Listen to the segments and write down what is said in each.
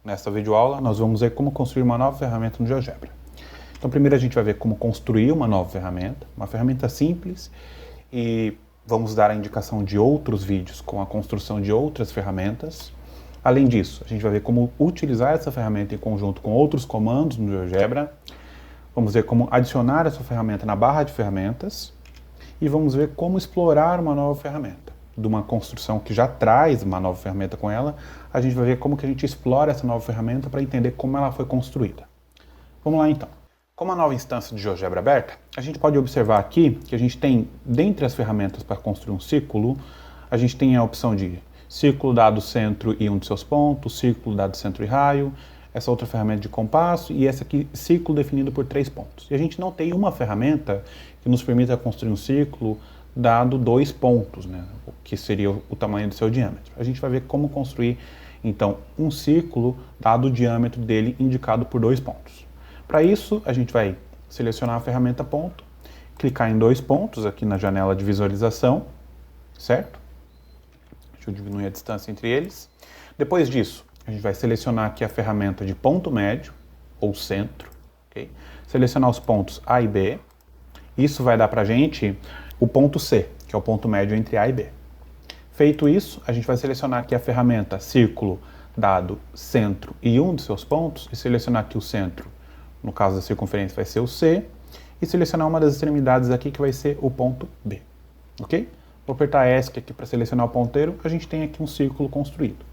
Nesta videoaula, nós vamos ver como construir uma nova ferramenta no GeoGebra. Então, primeiro a gente vai ver como construir uma nova ferramenta, uma ferramenta simples, e vamos dar a indicação de outros vídeos com a construção de outras ferramentas. Além disso, a gente vai ver como utilizar essa ferramenta em conjunto com outros comandos no GeoGebra. Vamos ver como adicionar essa ferramenta na barra de ferramentas e vamos ver como explorar uma nova ferramenta. De uma construção que já traz uma nova ferramenta com ela, a gente vai ver como que a gente explora essa nova ferramenta para entender como ela foi construída. Vamos lá então. Como a nova instância de GeoGebra aberta, a gente pode observar aqui que a gente tem, dentre as ferramentas para construir um círculo, a gente tem a opção de círculo, dado, centro e um de seus pontos, círculo, dado, centro e raio, essa outra ferramenta de compasso e essa aqui, círculo definido por 3 pontos. E a gente não tem uma ferramenta que nos permita construir um círculo dado 2 pontos, né, o que seria o tamanho do seu diâmetro. A gente vai ver como construir, então, um círculo dado o diâmetro dele indicado por 2 pontos. Para isso, a gente vai selecionar a ferramenta ponto, clicar em 2 pontos aqui na janela de visualização, certo? Deixa eu diminuir a distância entre eles. Depois disso, a gente vai selecionar aqui a ferramenta de ponto médio, ou centro, ok? Selecionar os pontos A e B. Isso vai dar para a gente o ponto C, que é o ponto médio entre A e B. Feito isso, a gente vai selecionar aqui a ferramenta círculo, dado, centro e um dos seus pontos, e selecionar aqui o centro, no caso da circunferência vai ser o C, e selecionar uma das extremidades aqui que vai ser o ponto B, ok? Vou apertar ESC aqui para selecionar o ponteiro, a gente tem aqui um círculo construído.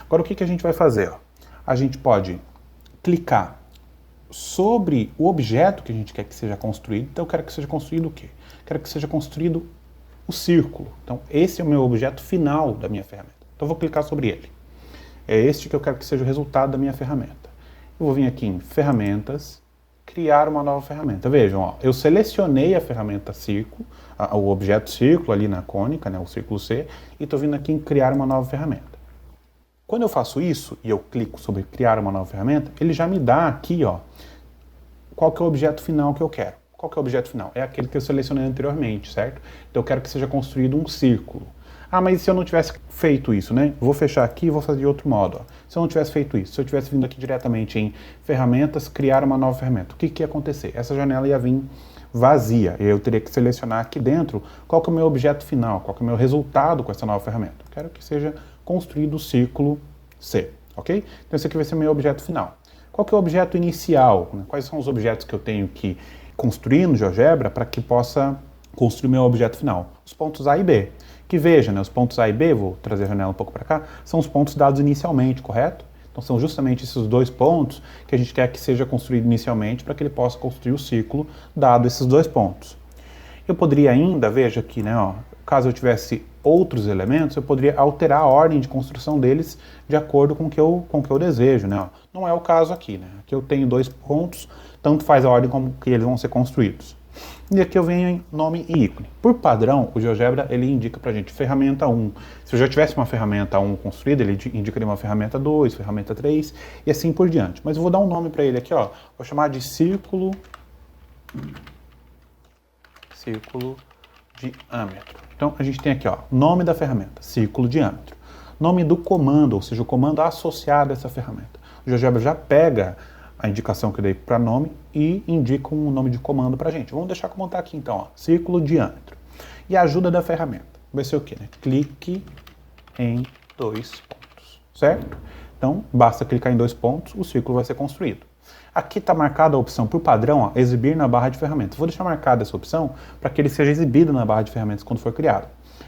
Agora o que a gente vai fazer? A gente pode clicar sobre o objeto que a gente quer que seja construído. Então eu quero que seja construído o quê? Quero que seja construído o círculo. Então esse é o meu objeto final da minha ferramenta. Então eu vou clicar sobre ele. É este que eu quero que seja o resultado da minha ferramenta. Eu vou vir aqui em ferramentas, criar uma nova ferramenta. Vejam, ó, eu selecionei a ferramenta círculo, o objeto círculo ali na cônica, né, o círculo C, e estou vindo aqui em criar uma nova ferramenta. Quando eu faço isso e eu clico sobre criar uma nova ferramenta, ele já me dá aqui, ó, qual que é o objeto final que eu quero. Qual que é o objeto final? É aquele que eu selecionei anteriormente, certo? Então eu quero que seja construído um círculo. Ah, mas e se eu não tivesse feito isso, né? Vou fechar aqui e vou fazer de outro modo. Ó. Se eu não tivesse feito isso, se eu tivesse vindo aqui diretamente em ferramentas, criar uma nova ferramenta, o que ia acontecer? Essa janela ia vir vazia. E eu teria que selecionar aqui dentro qual que é o meu objeto final, qual que é o meu resultado com essa nova ferramenta. Eu quero que seja construído o círculo C, ok? Então esse aqui vai ser o meu objeto final. Qual que é o objeto inicial? Quais são os objetos que eu tenho que construir no GeoGebra para que possa construir meu objeto final? Os pontos A e B. Que veja, né, os pontos A e B, vou trazer a janela um pouco para cá, são os pontos dados inicialmente, correto? Então são justamente esses 2 pontos que a gente quer que seja construído inicialmente para que ele possa construir o círculo dado esses 2 pontos. Eu poderia ainda, veja aqui, né, ó, caso eu tivesse outros elementos, eu poderia alterar a ordem de construção deles de acordo com o que eu desejo, né? Ó. Não é o caso aqui, né? Aqui eu tenho 2 pontos, tanto faz a ordem como que eles vão ser construídos. E aqui eu venho em nome e ícone. Por padrão, o GeoGebra ele indica pra gente ferramenta 1. Se eu já tivesse uma ferramenta 1 construída, ele indicaria uma ferramenta 2, ferramenta 3 e assim por diante. Mas eu vou dar um nome para ele aqui, ó. Vou chamar de círculo diâmetro. Então a gente tem aqui, ó, nome da ferramenta, círculo diâmetro. Nome do comando, ou seja, o comando associado a essa ferramenta. O GeoGebra já pega a indicação que eu dei para nome e indica um nome de comando para a gente. Vamos deixar como está aqui então, ó, círculo diâmetro. E a ajuda da ferramenta vai ser o quê? Né? Clique em 2 pontos, certo? Então basta clicar em 2 pontos, o círculo vai ser construído. Aqui está marcada a opção por padrão, ó, exibir na barra de ferramentas. Vou deixar marcada essa opção para que ele seja exibido na barra de ferramentas quando for criado.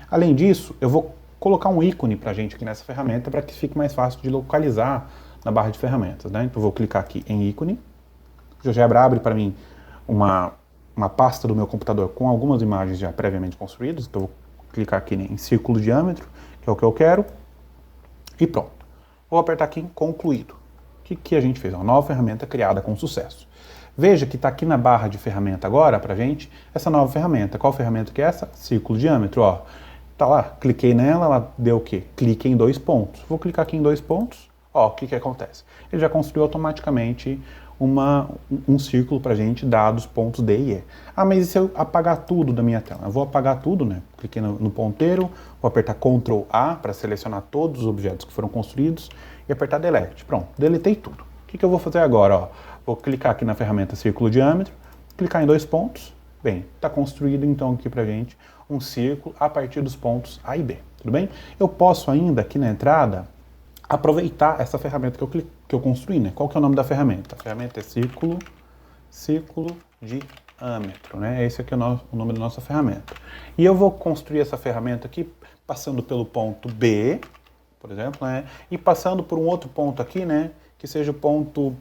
Além disso, eu vou colocar um ícone para a gente aqui nessa ferramenta para que fique mais fácil de localizar na barra de ferramentas, né? Então eu vou clicar aqui em ícone, o GeoGebra abre para mim uma pasta do meu computador com algumas imagens já previamente construídas, então eu vou clicar aqui em círculo diâmetro, que é o que eu quero, e pronto. Vou apertar aqui em concluído. O que a gente fez? Uma nova ferramenta criada com sucesso. Veja que está aqui na barra de ferramenta agora, para a gente, essa nova ferramenta. Qual ferramenta que é essa? Círculo diâmetro, ó. Tá lá, cliquei nela, ela deu o quê? Clique em 2 pontos. Vou clicar aqui em 2 pontos, ó, o que acontece? Ele já construiu automaticamente um círculo para a gente, dados pontos D e E. Ah, mas e se eu apagar tudo da minha tela? Eu vou apagar tudo, né? Cliquei no ponteiro, vou apertar Ctrl A para selecionar todos os objetos que foram construídos e apertar Delete. Pronto, deletei tudo. O que eu vou fazer agora? Ó? Vou clicar aqui na ferramenta Círculo Diâmetro, clicar em 2 pontos. Bem, está construído então aqui pra gente um círculo a partir dos pontos A e B, tudo bem? Eu posso ainda aqui na entrada aproveitar essa ferramenta que eu construí, né? Qual que é o nome da ferramenta? A ferramenta é círculo diâmetro, né? Esse aqui é o nome da nossa ferramenta. E eu vou construir essa ferramenta aqui passando pelo ponto B, por exemplo, né? E passando por um outro ponto aqui, né? Que seja o ponto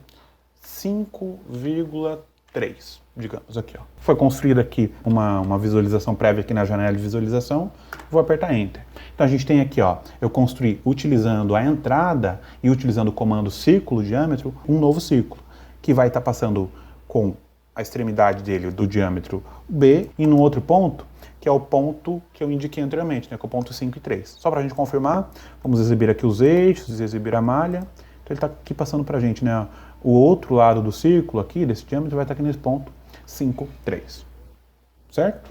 5,3, digamos aqui, ó. Foi construída aqui uma visualização prévia aqui na janela de visualização, vou apertar Enter. Então a gente tem aqui, ó, eu construí utilizando a entrada e utilizando o comando círculo diâmetro, um novo círculo, que vai estar passando com a extremidade dele do diâmetro B e no outro ponto, que é o ponto que eu indiquei anteriormente, né, que é o ponto 5 e 3. Só para a gente confirmar, vamos exibir aqui os eixos, exibir a malha. Então ele está aqui passando para a gente, né, o outro lado do círculo aqui, desse diâmetro, vai estar aqui nesse ponto 5, 3. Certo?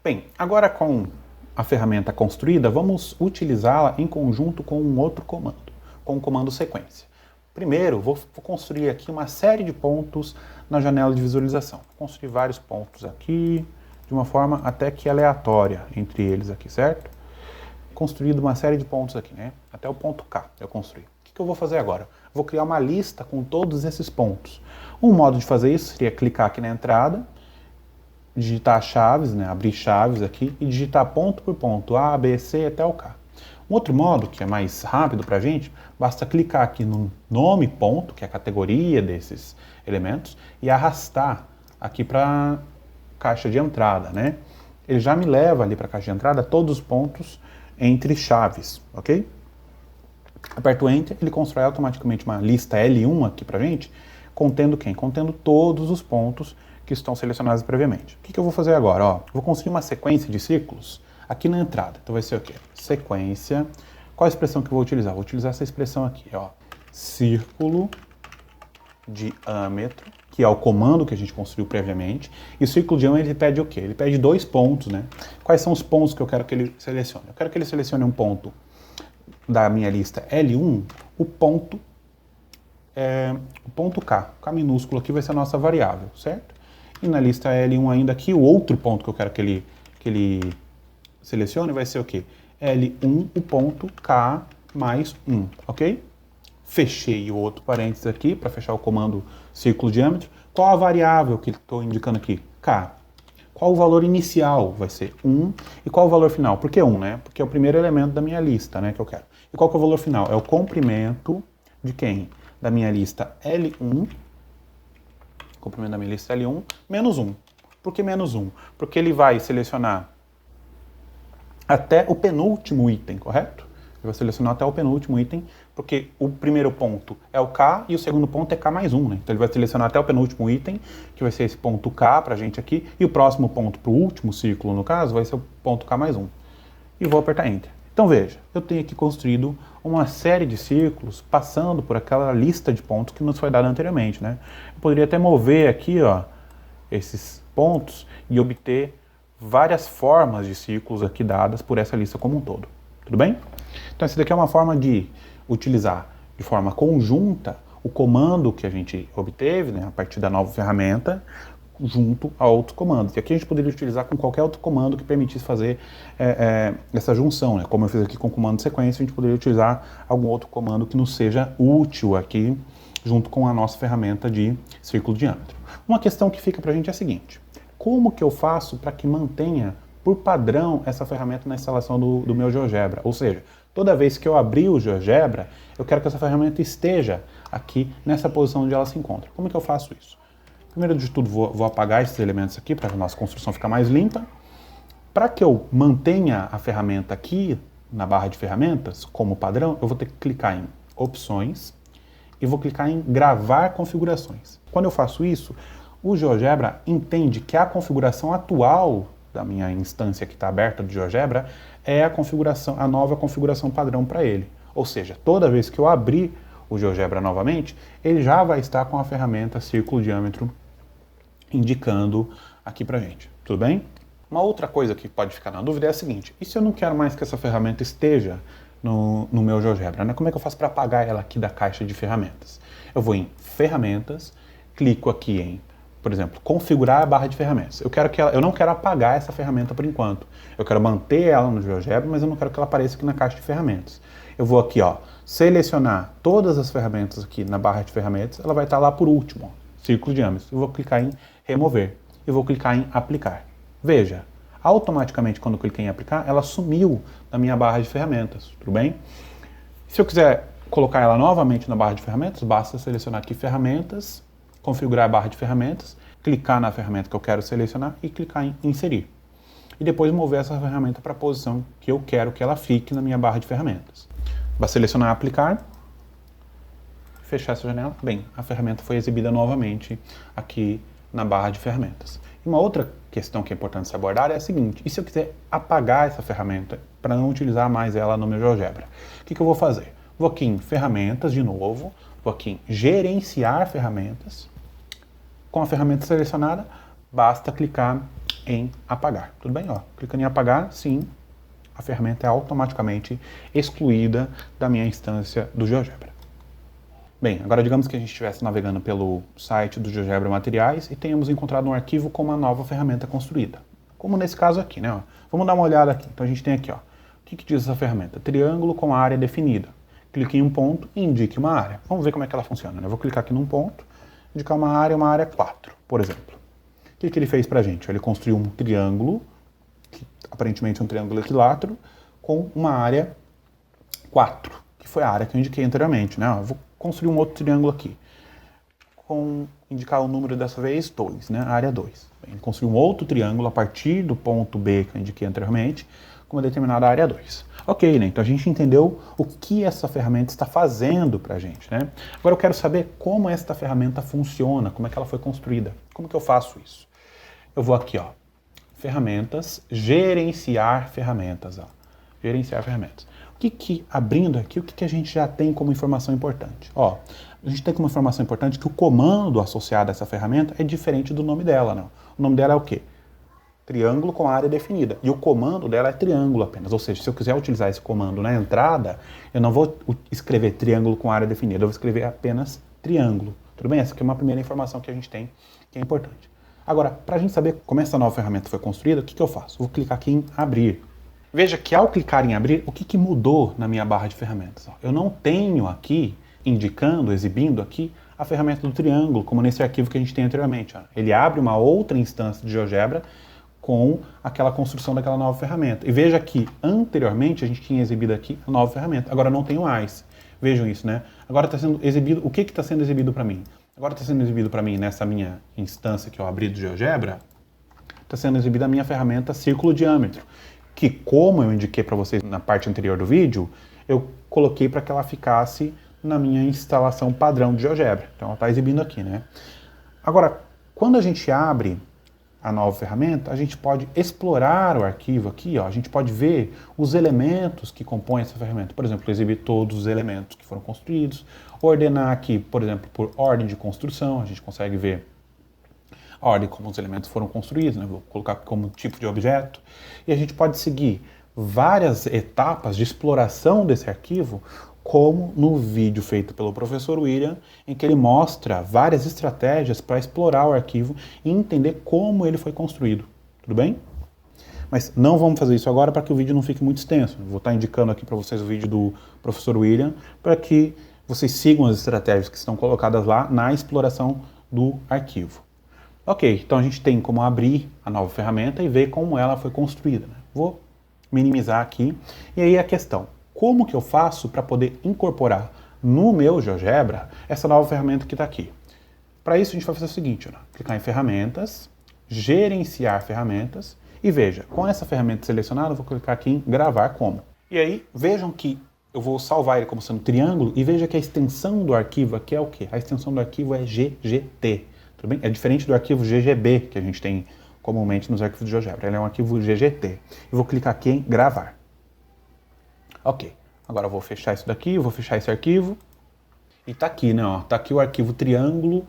Bem, agora com a ferramenta construída, vamos utilizá-la em conjunto com um outro comando, com o comando sequência. Primeiro, vou construir aqui uma série de pontos na janela de visualização. Vou construir vários pontos aqui, de uma forma até que aleatória entre eles aqui, certo? Construído uma série de pontos aqui, né? Até o ponto K eu construí. O que eu vou fazer agora? Vou criar uma lista com todos esses pontos. Um modo de fazer isso seria clicar aqui na entrada, digitar as chaves, né? Abrir chaves aqui e digitar ponto por ponto, A, B, C até o K. Um outro modo, que é mais rápido para a gente, basta clicar aqui no nome ponto, que é a categoria desses elementos, e arrastar aqui para a caixa de entrada, né? Ele já me leva ali para a caixa de entrada todos os pontos entre chaves, ok? Aperto Enter, ele constrói automaticamente uma lista L1 aqui para a gente, contendo quem? Contendo todos os pontos que estão selecionados previamente. O que eu vou fazer agora? Ó, vou construir uma sequência de círculos aqui na entrada. Então vai ser o quê? Sequência. Qual a expressão que eu vou utilizar? Vou utilizar essa expressão aqui, ó. Círculo diâmetro, que é o comando que a gente construiu previamente. E o círculo diâmetro ele pede o quê? Ele pede 2 pontos, né? Quais são os pontos que eu quero que ele selecione? Eu quero que ele selecione um ponto da minha lista L1, o ponto K. O K minúsculo aqui vai ser a nossa variável, certo? E na lista L1 ainda aqui, o outro ponto que eu quero que ele selecione vai ser o quê? L1, o ponto K mais 1, ok? Fechei o outro parênteses aqui para fechar o comando círculo diâmetro. Qual a variável que estou indicando aqui? K. Qual o valor inicial? Vai ser 1. E qual o valor final? Por que 1, né? Porque é o primeiro elemento da minha lista, né, que eu quero. E qual que é o valor final? É o comprimento de quem? Da minha lista L1, comprimento da minha lista L1, menos 1. Por que menos 1? Porque ele vai selecionar até o penúltimo item, correto? Ele vai selecionar até o penúltimo item, porque o primeiro ponto é o K e o segundo ponto é K mais 1, né? Então ele vai selecionar até o penúltimo item, que vai ser esse ponto K pra gente aqui, e o próximo ponto pro último círculo, no caso, vai ser o ponto K mais 1. E vou apertar Enter. Então veja, eu tenho aqui construído uma série de círculos passando por aquela lista de pontos que nos foi dada anteriormente, né? Eu poderia até mover aqui, ó, esses pontos e obter várias formas de círculos aqui dadas por essa lista como um todo. Tudo bem? Então essa daqui é uma forma de utilizar de forma conjunta o comando que a gente obteve, né, a partir da nova ferramenta, junto a outros comandos. E aqui a gente poderia utilizar com qualquer outro comando que permitisse fazer essa junção, né? Como eu fiz aqui com o comando sequência, a gente poderia utilizar algum outro comando que nos seja útil aqui, junto com a nossa ferramenta de círculo diâmetro. Uma questão que fica para a gente é a seguinte: como que eu faço para que mantenha por padrão essa ferramenta na instalação do meu GeoGebra? Ou seja, toda vez que eu abrir o GeoGebra, eu quero que essa ferramenta esteja aqui nessa posição onde ela se encontra. Como que eu faço isso? Primeiro de tudo, vou apagar esses elementos aqui para a nossa construção ficar mais limpa. Para que eu mantenha a ferramenta aqui na barra de ferramentas como padrão, eu vou ter que clicar em Opções e vou clicar em Gravar configurações. Quando eu faço isso, o GeoGebra entende que a configuração atual da minha instância que está aberta do GeoGebra é a nova configuração padrão para ele. Ou seja, toda vez que eu abrir o GeoGebra novamente, ele já vai estar com a ferramenta círculo diâmetro indicando aqui pra gente. Tudo bem? Uma outra coisa que pode ficar na dúvida é a seguinte: e se eu não quero mais que essa ferramenta esteja no meu GeoGebra, né? Como é que eu faço para apagar ela aqui da caixa de ferramentas? Eu vou em ferramentas, clico aqui em, por exemplo, configurar a barra de ferramentas. Eu não quero apagar essa ferramenta por enquanto. Eu quero manter ela no GeoGebra, mas eu não quero que ela apareça aqui na caixa de ferramentas. Eu vou aqui, ó, selecionar todas as ferramentas aqui na barra de ferramentas, ela vai estar lá por último, ó, círculo de diâmetro. Eu vou clicar em remover e vou clicar em aplicar. Veja, automaticamente quando eu cliquei em aplicar, ela sumiu da minha barra de ferramentas, tudo bem? Se eu quiser colocar ela novamente na barra de ferramentas, basta selecionar aqui ferramentas, configurar a barra de ferramentas, clicar na ferramenta que eu quero selecionar e clicar em inserir. E depois mover essa ferramenta para a posição que eu quero que ela fique na minha barra de ferramentas. Vai selecionar aplicar, fechar essa janela. Bem, a ferramenta foi exibida novamente aqui na barra de ferramentas. E uma outra questão que é importante se abordar é a seguinte: e se eu quiser apagar essa ferramenta para não utilizar mais ela no meu GeoGebra? O que eu vou fazer? Vou aqui em ferramentas de novo, vou aqui em gerenciar ferramentas. Com a ferramenta selecionada, basta clicar em apagar. Tudo bem? Ó, clicando em apagar, sim, a ferramenta é automaticamente excluída da minha instância do GeoGebra. Bem, agora digamos que a gente estivesse navegando pelo site do GeoGebra Materiais e tenhamos encontrado um arquivo com uma nova ferramenta construída. Como nesse caso aqui, né? Ó. Vamos dar uma olhada aqui. Então a gente tem aqui, ó. O que diz essa ferramenta? Triângulo com área definida. Clique em um ponto e indique uma área. Vamos ver como é que ela funciona, né? Eu vou clicar aqui num ponto, indicar uma área 4, por exemplo. O que ele fez pra gente? Ele construiu um triângulo, que aparentemente é um triângulo equilátero, com uma área 4, que foi a área que eu indiquei anteriormente, né? Eu vou construir um outro triângulo aqui, indicar o número dessa vez 2, né? Área 2. Ele construiu um outro triângulo a partir do ponto B que eu indiquei anteriormente, com uma determinada área 2. Ok, né? Então a gente entendeu o que essa ferramenta está fazendo para a gente, né? Agora eu quero saber como esta ferramenta funciona, como é que ela foi construída. Como que eu faço isso? Eu vou aqui, ó, ferramentas, gerenciar ferramentas, ó. Gerenciar ferramentas. Abrindo aqui, o que a gente já tem como informação importante? Ó, a gente tem como informação importante que o comando associado a essa ferramenta é diferente do nome dela, não? O nome dela é o quê? Triângulo com área definida. E o comando dela é triângulo apenas. Ou seja, se eu quiser utilizar esse comando na entrada, eu não vou escrever triângulo com área definida, eu vou escrever apenas triângulo. Tudo bem? Essa aqui é uma primeira informação que a gente tem, que é importante. Agora, para a gente saber como essa nova ferramenta foi construída, o que eu faço? Vou clicar aqui em abrir. Veja que ao clicar em abrir, o que mudou na minha barra de ferramentas? Eu não tenho aqui, exibindo aqui, a ferramenta do triângulo, como nesse arquivo que a gente tem anteriormente. Ó. Ele abre uma outra instância de GeoGebra com aquela construção daquela nova ferramenta. E veja que, anteriormente, a gente tinha exibido aqui a nova ferramenta. Agora não tem mais. Vejam isso, né? Agora está sendo exibido... O que está sendo exibido para mim? Agora está sendo exibido para mim, nessa minha instância que eu abri do GeoGebra, está sendo exibida a minha ferramenta círculo diâmetro, que, como eu indiquei para vocês na parte anterior do vídeo, eu coloquei para que ela ficasse na minha instalação padrão de GeoGebra. Então ela está exibindo aqui, né? Agora, quando a gente abre a nova ferramenta, a gente pode explorar o arquivo aqui, ó, a gente pode ver os elementos que compõem essa ferramenta. Por exemplo, exibir todos os elementos que foram construídos, ordenar aqui, por exemplo, por ordem de construção, a gente consegue ver a ordem como os elementos foram construídos, né? Vou colocar como tipo de objeto, e a gente pode seguir várias etapas de exploração desse arquivo, como no vídeo feito pelo professor William, em que ele mostra várias estratégias para explorar o arquivo e entender como ele foi construído. Tudo bem? Mas não vamos fazer isso agora para que o vídeo não fique muito extenso. Vou estar indicando aqui para vocês o vídeo do professor William para que vocês sigam as estratégias que estão colocadas lá na exploração do arquivo. Ok, então a gente tem como abrir a nova ferramenta e ver como ela foi construída, né? Vou minimizar aqui. E aí a questão: como que eu faço para poder incorporar no meu GeoGebra essa nova ferramenta que está aqui? Para isso a gente vai fazer o seguinte, né? Clicar em ferramentas, gerenciar ferramentas e veja, com essa ferramenta selecionada eu vou clicar aqui em gravar como. E aí vejam que eu vou salvar ele como sendo triângulo e veja que a extensão do arquivo aqui é o quê? A extensão do arquivo é GGT. Tudo bem? É diferente do arquivo GGB que a gente tem comumente nos arquivos de GeoGebra. Ele é um arquivo GGT. Eu vou clicar aqui em gravar. Ok. Agora eu vou fechar isso daqui, vou fechar esse arquivo. E tá aqui, né? Ó, tá aqui o arquivo triângulo.ggt,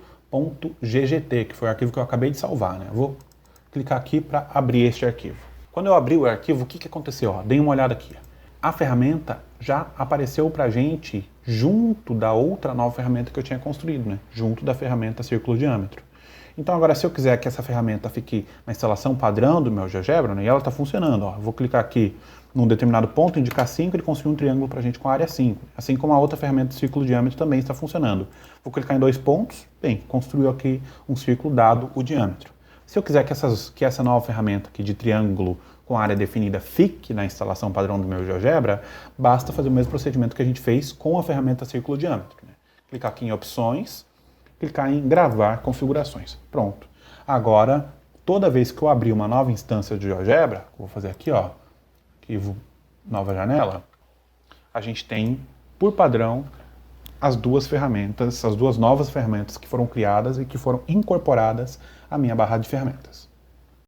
que foi o arquivo que eu acabei de salvar, né? Eu vou clicar aqui para abrir este arquivo. Quando eu abri o arquivo, o que aconteceu? Ó, deem uma olhada aqui. A ferramenta já apareceu para a gente junto da outra nova ferramenta que eu tinha construído, né? Junto da ferramenta círculo diâmetro. Então agora, se eu quiser que essa ferramenta fique na instalação padrão do meu GeoGebra, né, e ela está funcionando, ó, eu vou clicar aqui num determinado ponto, indicar 5, ele construiu um triângulo para a gente com a área 5. Assim como a outra ferramenta de círculo diâmetro também está funcionando. Vou clicar em 2 pontos, bem, construiu aqui um círculo dado o diâmetro. Se eu quiser que essa nova ferramenta aqui de triângulo com área definida fique na instalação padrão do meu GeoGebra, basta fazer o mesmo procedimento que a gente fez com a ferramenta círculo diâmetro, né? Clicar aqui em opções, clicar em gravar configurações. Pronto. Agora, toda vez que eu abrir uma nova instância de GeoGebra, vou fazer aqui, ó, arquivo, nova janela, a gente tem, por padrão, as duas ferramentas, as duas novas ferramentas que foram criadas e que foram incorporadas à minha barra de ferramentas.